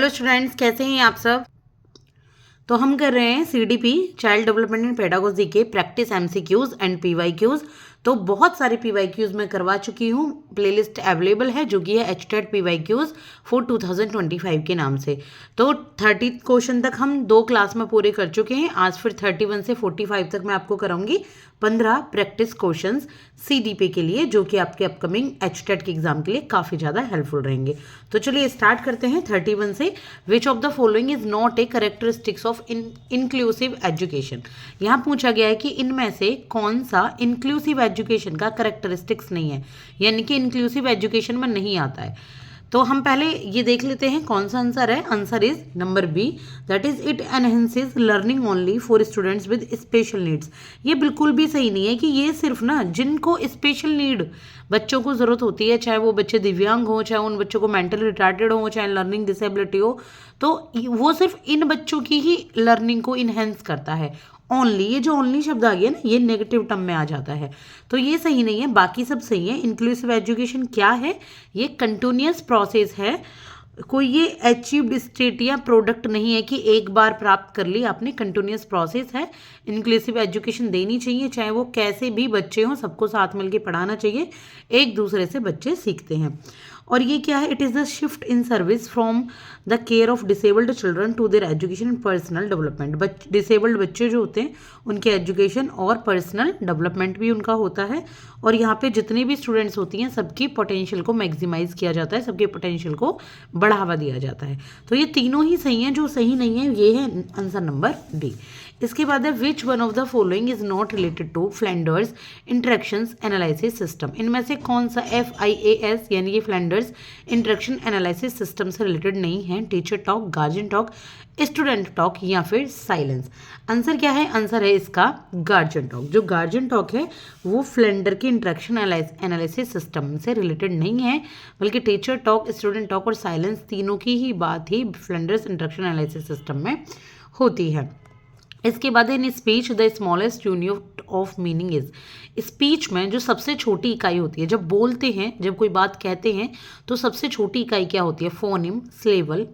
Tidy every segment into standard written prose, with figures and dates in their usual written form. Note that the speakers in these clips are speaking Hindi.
हेलो स्टूडेंट्स, कैसे हैं आप सब। तो हम कर रहे हैं CDP child development and pedagogy के प्रैक्टिस एमसीक्यूज एंड पीवाईक्यूज। तो बहुत सारे पीवाईक्यूज मैं करवा चुकी हूँ, प्लेलिस्ट अवेलेबल है जो कि है एचटेट पीवाईक्यूज फॉर 2025 के नाम से। तो 30 क्वेश्चन तक हम 2 क्लास में पूरे कर चुके हैं। आज फिर 31 से 45 तक मैं आपको कराऊंगी 15 प्रैक्टिस क्वेश्चंस सीडीपी के लिए, जो कि आपके अपकमिंग एचटेट के एग्जाम के लिए काफ़ी ज़्यादा हेल्पफुल रहेंगे। तो चलिए स्टार्ट करते हैं 31 से। Which of the following is not a characteristics of inclusive education. यहाँ पूछा गया है कि इनमें से कौन सा इंक्लूसिव एजुकेशन का करेक्टरिस्टिक्स नहीं है, यानी कि इंक्लूसिव एजुकेशन में नहीं आता है। तो हम पहले ये देख लेते हैं कौन सा आंसर है। Answer is number B, that is it enhances learning only for students with special needs. ये बिल्कुल भी सही नहीं है कि ये सिर्फ ना जिनको स्पेशल नीड बच्चों को ज़रूरत होती है, चाहे वो बच्चे दिव्यांग हो, चाहे उन बच्चों को मेंटल रिटार्टेड हो, चाहे लर्निंग डिसेबिलिटी हो, तो वो सिर्फ इन बच्चों की ही लर्निंग को इन्हेंस करता है। ओनली, ये जो ओनली शब्द आ गया ना, ये नेगेटिव टर्म में आ जाता है, तो ये सही नहीं है। बाकी सब सही है। इंक्लूसिव एजुकेशन क्या है? ये कंटिन्यूअस प्रोसेस है, कोई ये अचीव्ड स्टेट या प्रोडक्ट नहीं है कि एक बार प्राप्त कर ली आपने। कंटिन्यूअस प्रोसेस है। इंक्लूसिव एजुकेशन देनी चाहिए, चाहे वो कैसे भी बच्चे हों, सबको साथ मिलकर पढ़ाना चाहिए, एक दूसरे से बच्चे सीखते हैं। और ये क्या है? It is the shift in service from the care of disabled children to their education and personal development. Disabled बच्चे जो होते हैं उनके एजुकेशन और पर्सनल डेवलपमेंट भी उनका होता है। और यहाँ पे जितने भी स्टूडेंट्स होती हैं सबकी पोटेंशियल को मैक्सिमाइज किया जाता है, सबके पोटेंशियल को बढ़ावा दिया जाता है। तो ये तीनों ही सही हैं। जो सही नहीं है ये है आंसर नंबर डी। इसके बाद है which one of the following is not related to Flanders interactions analysis system. इनमें से कौन सा FIAS यानी कि फ्लैंडर्स इंटरेक्शन एनालिसिस सिस्टम से रिलेटेड नहीं है? Teacher talk, guardian talk, student talk या फिर साइलेंस। आंसर क्या है? आंसर है इसका गार्जियन टॉक। जो गार्जियन टॉक है वो फ्लेंडर के इंटरेक्शन एनालिसिस सिस्टम से रिलेटेड नहीं है, बल्कि टीचर टॉक, स्टूडेंट टॉक और साइलेंस तीनों की ही बात ही फ्लेंडर्स इंटरेक्शन एनालिसिस सिस्टम में होती है। इसके बाद in speech the smallest unit of meaning is. Speech में जो सबसे छोटी इकाई होती है, जब बोलते हैं, जब कोई बात कहते हैं, तो सबसे छोटी इकाई क्या होती है? फोनिम, सिलेबल,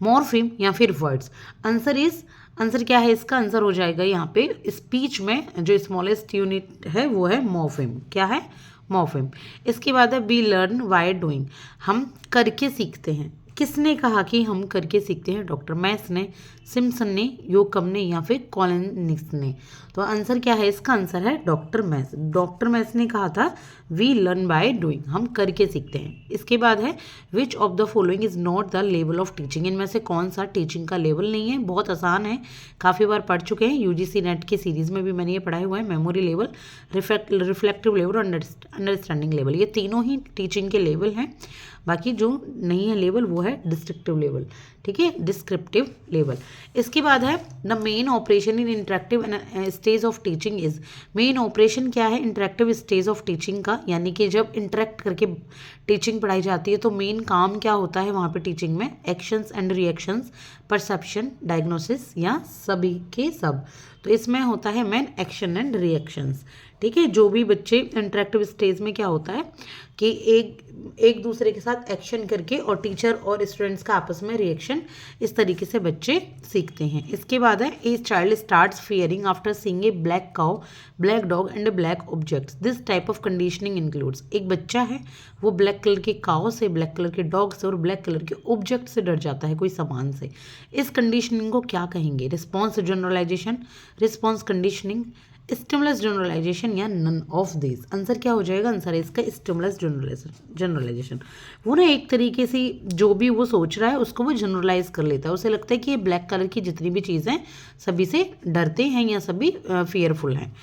मॉर्फिम या फिर वर्ड्स। आंसर क्या है इसका? आंसर हो जाएगा यहाँ पे स्पीच में जो स्मॉलेस्ट यूनिट है वो है मॉर्फिम। क्या है? मॉर्फिम। इसके बाद है वी लर्न बाय डूइंग। हम करके सीखते हैं। किसने कहा कि हम करके सीखते हैं? डॉक्टर मैथ्स ने, सिम्पसन ने, योकम ने या फिर कॉलिन्स ने। तो आंसर क्या है इसका? आंसर है डॉक्टर मैथ्स। डॉक्टर मैथ्स ने कहा था वी लर्न बाय डूइंग, हम करके सीखते हैं। इसके बाद है which of the following is not the level of teaching. इनमें से कौन सा टीचिंग का लेवल नहीं है? बहुत आसान है, काफ़ी बार पढ़ चुके हैं, UGC नेट की सीरीज में भी मैंने ये पढ़ाया हुआ है। Memory level, reflective level, understanding level, ये तीनों ही टीचिंग के लेवल हैं। बाकी जो नहीं है लेवल वो है डिस्क्रिप्टिव लेवल। ठीक है, डिस्क्रिप्टिव लेवल। इसके बाद है the main operation in interactive stage of teaching is. Main operation क्या है इंटरेक्टिव स्टेज ऑफ टीचिंग का? यानी कि जब इंटरेक्ट करके टीचिंग पढ़ाई जाती है तो मेन काम क्या होता है वहाँ पे टीचिंग में? Actions and reactions, perception, diagnosis या सभी के सब। तो इसमें होता है मेन एक्शन एंड रिएक्शंस। ठीक है, जो भी बच्चे इंटरेक्टिव स्टेज में क्या होता है कि एक दूसरे के साथ एक्शन करके और टीचर और स्टूडेंट्स का आपस में रिएक्शन, इस तरीके से बच्चे सीखते हैं। इसके बाद है a child starts fearing after seeing a black cow, black dog and black objects. This type of conditioning includes. एक बच्चा है वो ब्लैक कलर के काउ से, ब्लैक कलर के डॉग से और ब्लैक कलर के ऑब्जेक्ट से डर जाता है, कोई सामान से। इस कंडीशनिंग को क्या कहेंगे? Response generalization, response conditioning, stimulus generalization या नन ऑफ दिस। आंसर क्या हो जाएगा? आंसर है इसका स्टिमुलस जनरलाइजेशन। वो ना एक तरीके से जो भी वो सोच रहा है उसको वो जनरलाइज कर लेता है। उसे लगता है कि ये ब्लैक कलर की जितनी भी चीज़ें सभी से डरते हैं या सभी फियरफुल हैं।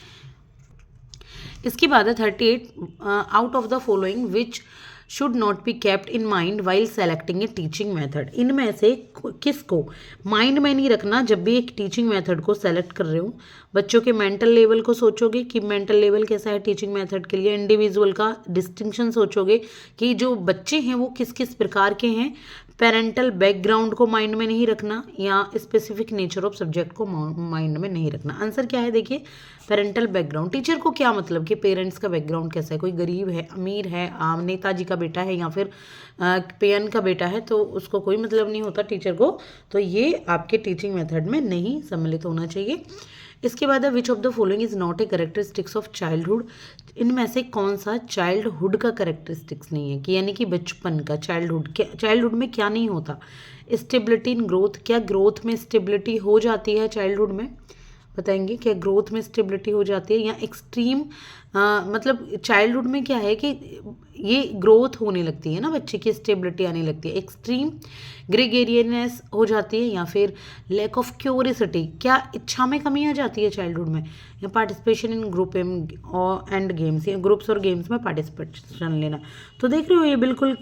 इसके बाद है 38 out of the following which should not be kept in mind while selecting A teaching method. इनमें से किसको माइंड में नहीं रखना जब भी एक टीचिंग मेथड को सेलेक्ट कर रहे हो? बच्चों के मेंटल लेवल को सोचोगे कि मेंटल लेवल कैसा है टीचिंग मेथड के लिए। इंडिविजुअल का डिस्टिंक्शन सोचोगे कि जो बच्चे हैं वो किस किस प्रकार के हैं, पेरेंटल बैकग्राउंड को माइंड में नहीं रखना या स्पेसिफिक नेचर ऑफ सब्जेक्ट को माइंड में नहीं रखना। आंसर क्या है देखिए, पेरेंटल बैकग्राउंड। टीचर को क्या मतलब कि पेरेंट्स का बैकग्राउंड कैसा है, कोई गरीब है, अमीर है, नेताजी का बेटा है या फिर पेयन का बेटा है, तो उसको कोई मतलब नहीं होता टीचर को। तो ये आपके टीचिंग मेथड में नहीं सम्मिलित होना चाहिए। इसके बाद है which of the following is not a characteristics of childhood. इनमें से कौन सा चाइल्डहुड का करेक्टरिस्टिक्स नहीं है, कि यानी कि बचपन का, चाइल्डहुड में क्या नहीं होता। स्टेबिलिटी इन ग्रोथ, क्या ग्रोथ में स्टेबिलिटी हो जाती है चाइल्डहुड में, बताएंगे क्या ग्रोथ में स्टेबिलिटी हो जाती है। या एक्सट्रीम मतलब चाइल्डहुड में क्या है कि ये ग्रोथ होने लगती है ना, बच्चे की स्टेबिलिटी आने लगती है। एक्सट्रीम ग्रेगेरियसनेस हो जाती है या फिर लैक ऑफ क्यूरियोसिटी, क्या इच्छा में कमी आ जाती है चाइल्डहुड में। या participation in group and games, या ग्रुप्स और गेम्स में पार्टिसिपेशन लेना। तो देख रहे हो ये बिल्कुल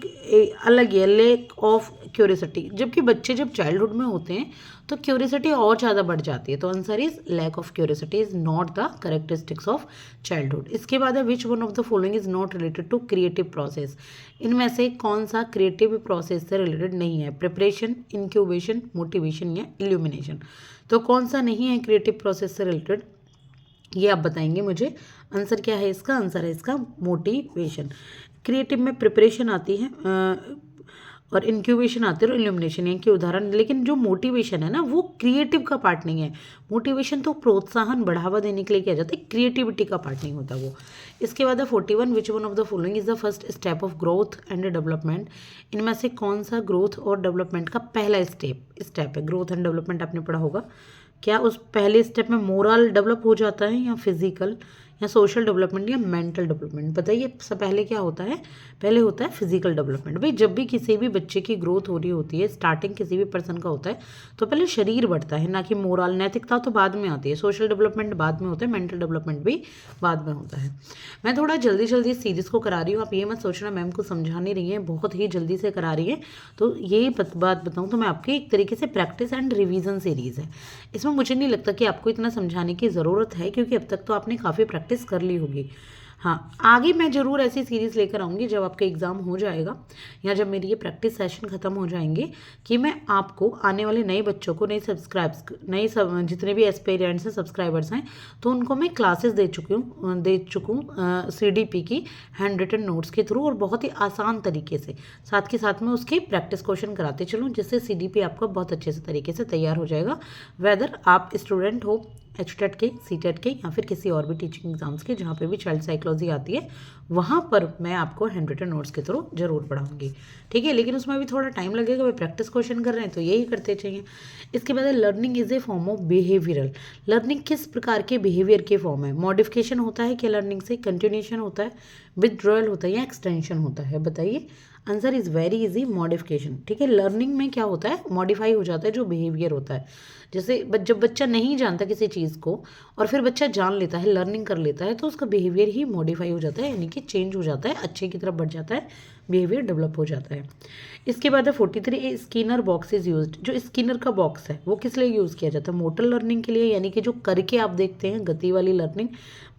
अलग है, लैक ऑफ क्यूरियोसिटी। जबकि बच्चे जब चाइल्डहुड में होते हैं तो क्यूरियोसिटी और ज़्यादा बढ़ जाती है। तो answer is lack of curiosity is not the characteristics of childhood. इसके बाद है which one of the following is not related to creative process. इनमें से कौन सा क्रिएटिव प्रोसेस से रिलेटेड नहीं है, प्रिपरेशन, इंक्यूबेशन, मोटिवेशन या इल्यूमिनेशन। तो कौन सा नहीं है क्रिएटिव प्रोसेस से रिलेटेड, ये आप बताएंगे मुझे। आंसर क्या है इसका, आंसर है इसका मोटिवेशन। क्रिएटिव में प्रिपरेशन आती है और इंक्यूबेशन आती है और इल्यूमिनेशन, यानी कि उदाहरण। लेकिन जो मोटिवेशन है ना वो क्रिएटिव का पार्ट नहीं है। मोटिवेशन तो प्रोत्साहन बढ़ावा देने के लिए किया जाता है, क्रिएटिविटी का पार्ट नहीं होता वो। इसके बाद है 41 विच one of the following is the first step of growth and development. इनमें से कौन सा ग्रोथ और डेवलपमेंट का पहला स्टेप है। ग्रोथ एंड डेवलपमेंट आपने पढ़ा होगा। क्या उस पहले स्टेप में मोरल डेवलप हो जाता है या फिजिकल या सोशल डेवलपमेंट या मेंटल डेवलपमेंट। बताइए सबसे पहले क्या होता है, पहले होता है फिजिकल डेवलपमेंट। भाई जब भी किसी भी बच्चे की ग्रोथ हो रही होती है, स्टार्टिंग किसी भी पर्सन का होता है तो पहले शरीर बढ़ता है, ना कि मोरल, नैतिकता तो बाद में आती है। सोशल डेवलपमेंट बाद में होता है, मेंटल डेवलपमेंट भी बाद में होता है। मैं थोड़ा जल्दी जल्दी सीरीज को करा रही हूँ, आप ये मत सोचना मैम को समझा नहीं रही है, बहुत ही जल्दी से करा रही है। तो ये बात बताऊँ तो मैं आपकी एक तरीके से प्रैक्टिस एंड रिवीजन सीरीज़ है। इसमें मुझे नहीं लगता कि आपको इतना समझाने की ज़रूरत है, क्योंकि अब तक तो आपने काफ़ी प्रैक्टिस कर ली होगी। हाँ, आगे मैं ज़रूर ऐसी सीरीज़ लेकर आऊँगी जब आपका एग्ज़ाम हो जाएगा या जब मेरी ये प्रैक्टिस सेशन ख़त्म हो जाएंगे, कि मैं आपको आने वाले नए बच्चों को, जितने भी एस्पिरेंट्स हैं, सब्सक्राइबर्स हैं, तो उनको मैं क्लासेस दे चुकूँ CDP की हैंड रिटन नोट्स के थ्रू, और बहुत ही आसान तरीके से, साथ के साथ में उसके प्रैक्टिस क्वेश्चन कराते चलूँ, जिससे CDP आपका बहुत अच्छे से तरीके से तैयार हो जाएगा। वेदर आप स्टूडेंट हो HTET के, CTET के या फिर किसी और भी टीचिंग एग्जाम्स के, जहाँ पे भी चाइल्ड साइकोलॉजी आती है, वहाँ पर मैं आपको हैंड रिटन नोट्स के थ्रू जरूर पढ़ाऊंगी, ठीक है। लेकिन उसमें भी थोड़ा टाइम लगेगा, वे प्रैक्टिस क्वेश्चन कर रहे हैं तो यही करते चाहिए। इसके बाद learning is a form of behavioural. Learning किस प्रकार के बिहेवियर के फॉर्म है। मॉडिफिकेशन होता है क्या लर्निंग से, कंटिन्यूशन होता है, विथड्रॉयल होता है या एक्सटेंशन होता है, बताइए। Answer is very easy, modification, ठीक है। लर्निंग में क्या होता है, मॉडिफाई हो जाता है जो बिहेवियर होता है। जैसे जब बच्चा नहीं जानता किसी चीज़ को और फिर बच्चा जान लेता है, लर्निंग कर लेता है, तो उसका बिहेवियर ही मॉडिफाई हो जाता है, यानी कि चेंज हो जाता है, अच्छे की तरफ बढ़ जाता है, बिहेवियर डेवलप हो जाता है। इसके बाद है 43 स्किनर बॉक्स इज यूज्ड। जो स्किनर का बॉक्स है वो किस लिए यूज़ किया जाता है, मोटर लर्निंग के लिए, यानी कि जो करके आप देखते हैं गति वाली लर्निंग,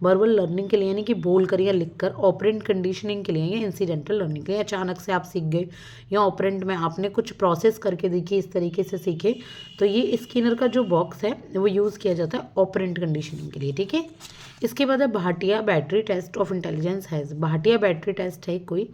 वर्बल लर्निंग के लिए यानी कि बोल कर या लिख कर, ऑपरेंट कंडीशनिंग के लिए या इंसिडेंटल लर्निंग के लिए, अचानक से आप सीख गए, या ऑपरेंट में आपने कुछ प्रोसेस करके देखी, इस तरीके से सीखे, तो ये स्किनर का जो बॉक्स है वो यूज़ किया जाता है ऑपरेंट कंडीशनिंग के लिए, ठीक है। इसके बाद है Bhatia battery test of intelligence has. Bhatia battery test है कोई,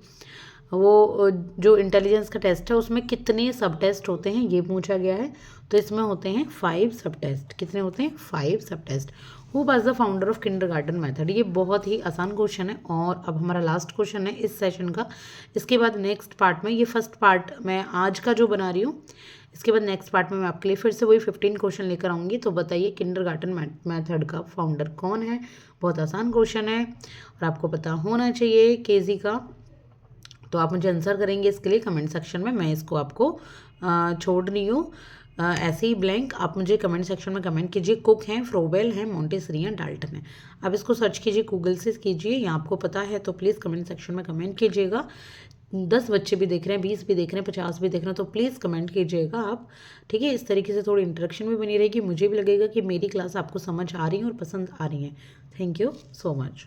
वो जो इंटेलिजेंस का टेस्ट है उसमें कितने सब टेस्ट होते हैं ये पूछा गया है। तो इसमें होते हैं 5 सब टेस्ट। कितने होते हैं, 5 सब test. Who was the founder of kindergarten method. ये बहुत ही आसान क्वेश्चन है और अब हमारा लास्ट क्वेश्चन है इस सेशन का। इसके बाद नेक्स्ट पार्ट में, ये फर्स्ट पार्ट मैं आज का जो बना रही हूँ, इसके बाद नेक्स्ट पार्ट में मैं आपके लिए फिर से वही 15 क्वेश्चन लेकर आऊँगी। तो बताइए किंडरगार्टन मेथड का फाउंडर कौन है। बहुत आसान क्वेश्चन है और आपको पता होना चाहिए केजी का। तो आप मुझे आंसर करेंगे इसके लिए कमेंट सेक्शन में, मैं इसको आपको छोड़ रही हूँ ऐसे ही ब्लैंक। आप मुझे कमेंट सेक्शन में कमेंट कीजिए। कुक हैं, फ्रोबेल हैं, मोंटेसरी हैं, डाल्टन हैं। आप इसको सर्च कीजिए, गूगल से कीजिए, या आपको पता है तो प्लीज़ कमेंट सेक्शन में कमेंट कीजिएगा। 10 बच्चे भी देख रहे हैं, 20 भी देख रहे हैं, 50 भी देख रहे हैं, तो प्लीज़ कमेंट कीजिएगा आप, ठीक है। इस तरीके से थोड़ी इंटरेक्शन भी बनी रहेगी, मुझे भी लगेगा कि मेरी क्लास आपको समझ आ रही है और पसंद आ रही है। Thank you so much.